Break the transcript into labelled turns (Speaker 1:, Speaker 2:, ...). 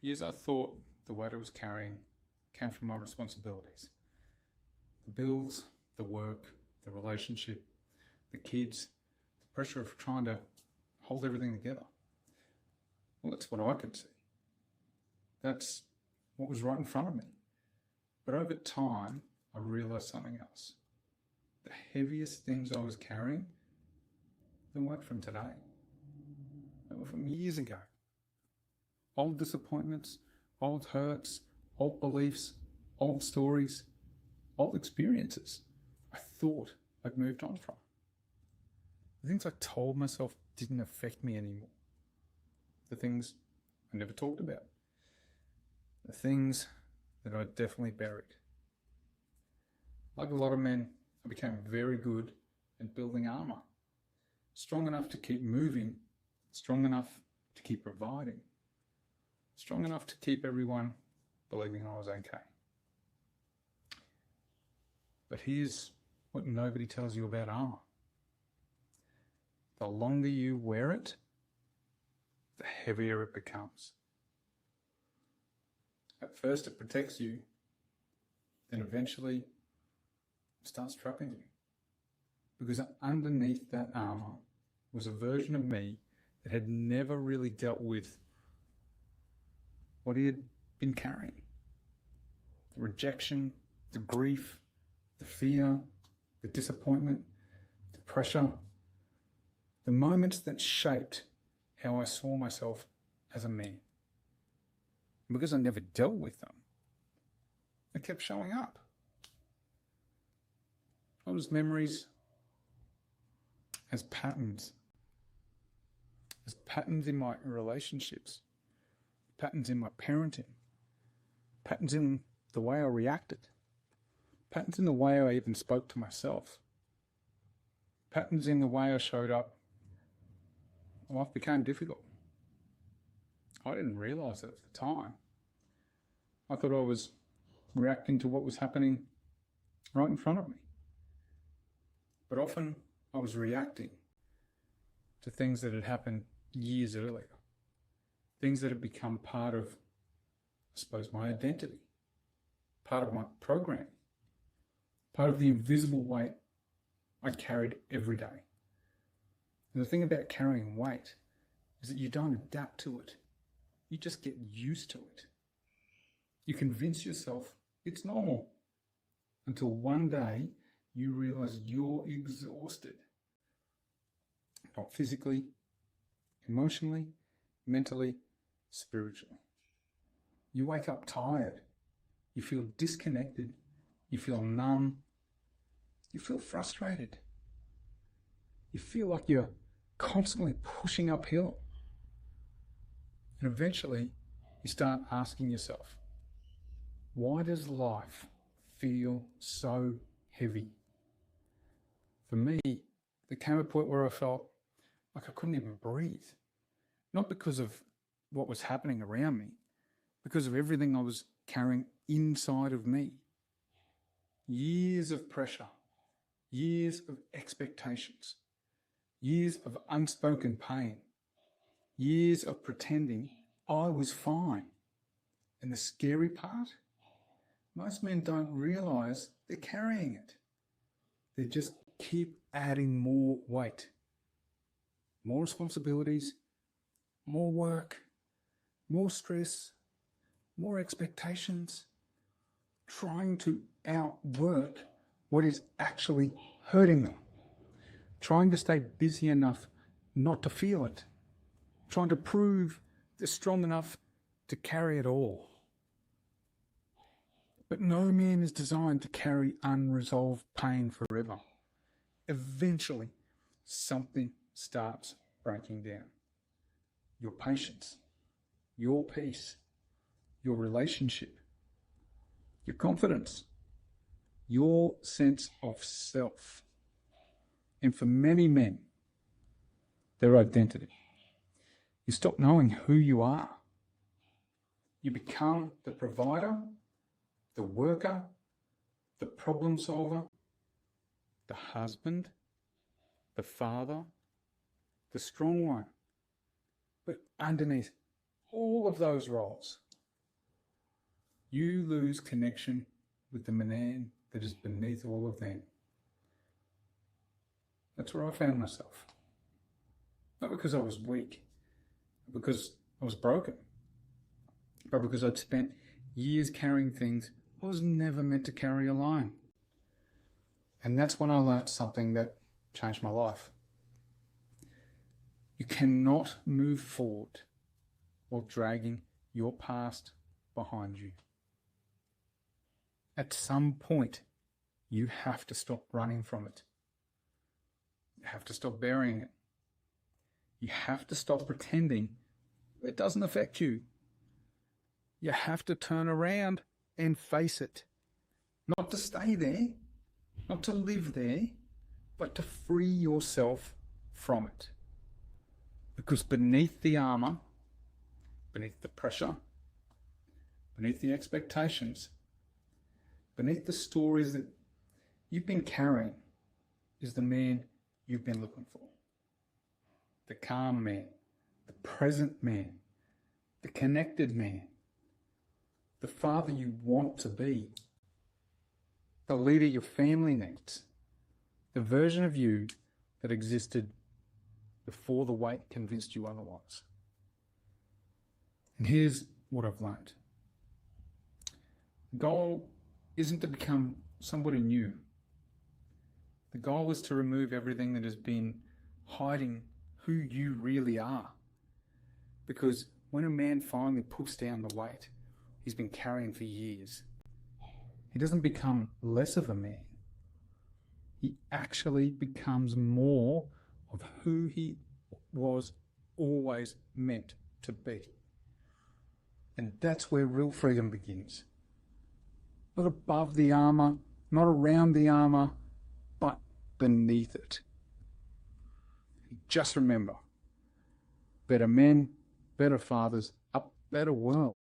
Speaker 1: years I thought the weight I was carrying came from my responsibilities. The bills, the work, the relationship, the kids, the pressure of trying to hold everything together. Well, that's what I could see. That's what was right in front of me. But over time, I realised something else. The heaviest things I was carrying, they weren't from today. They were from years ago. Old disappointments, old hurts, old beliefs, old stories, old experiences I thought I'd moved on from. The things I told myself didn't affect me anymore. The things I never talked about. The things that I definitely buried. Like a lot of men, I became very good at building armour. Strong enough to keep moving, strong enough to keep providing, strong enough to keep everyone believing I was okay. But here's what nobody tells you about armour. The longer you wear it, the heavier it becomes. At first it protects you, then eventually it starts trapping you. Because underneath that armour was a version of me that had never really dealt with what he had been carrying. The rejection, the grief, the fear, the disappointment, the pressure, the moments that shaped how I saw myself as a man. And because I never dealt with them, they kept showing up. Those memories as patterns in my relationships, patterns in my parenting, patterns in the way I reacted, patterns in the way I even spoke to myself, patterns in the way I showed up. Life became difficult. I didn't realise it at the time. I thought I was reacting to what was happening right in front of me. But often I was reacting to things that had happened years earlier. Things that had become part of, I suppose, my identity, part of my program, part of the invisible weight I carried every day. And the thing about carrying weight is that you don't adapt to it. You just get used to it. You convince yourself it's normal until one day you realise you're exhausted. Not physically, emotionally, mentally, spiritually. You wake up tired. You feel disconnected. You feel numb. You feel frustrated. You feel like you're constantly pushing uphill. And eventually, you start asking yourself, why does life feel so heavy? For me, there came a point where I felt like I couldn't even breathe. Not because of what was happening around me, because of everything I was carrying inside of me. Years of pressure, years of expectations, years of unspoken pain, years of pretending I was fine. And the scary part, most men don't realise they're carrying it. They just keep adding more weight, more responsibilities, more work, more stress, more expectations, trying to outwork what is actually hurting them, trying to stay busy enough not to feel it, trying to prove they're strong enough to carry it all. But no man is designed to carry unresolved pain forever. Eventually, something starts breaking down. Your patience, your peace, your relationship, your confidence, your sense of self. And for many men, their identity. You stop knowing who you are. You become the provider, the worker, the problem solver, the husband, the father, the strong one. But underneath all of those roles, you lose connection with the man that is beneath all of them. That's where I found myself. Not because I was weak, because I was broken, but because I'd spent years carrying things I was never meant to carry alone. And that's when I learnt something that changed my life. You cannot move forward while dragging your past behind you. At some point, you have to stop running from it. You have to stop burying it. You have to stop pretending it doesn't affect you. You have to turn around and face it. Not to stay there, not to live there, but to free yourself from it. Because beneath the armour, beneath the pressure, beneath the expectations, beneath the stories that you've been carrying is the man you've been looking for. The calm man, the present man, the connected man, the father you want to be, the leader your family needs, the version of you that existed before the weight convinced you otherwise. And here's what I've learned. The goal isn't to become somebody new. The goal is to remove everything that has been hiding who you really are. Because when a man finally puts down the weight he's been carrying for years, he doesn't become less of a man. He actually becomes more of who he was always meant to be. And that's where real freedom begins. Not above the armour, not around the armour, but beneath it. Just remember, better men, better fathers, a better world.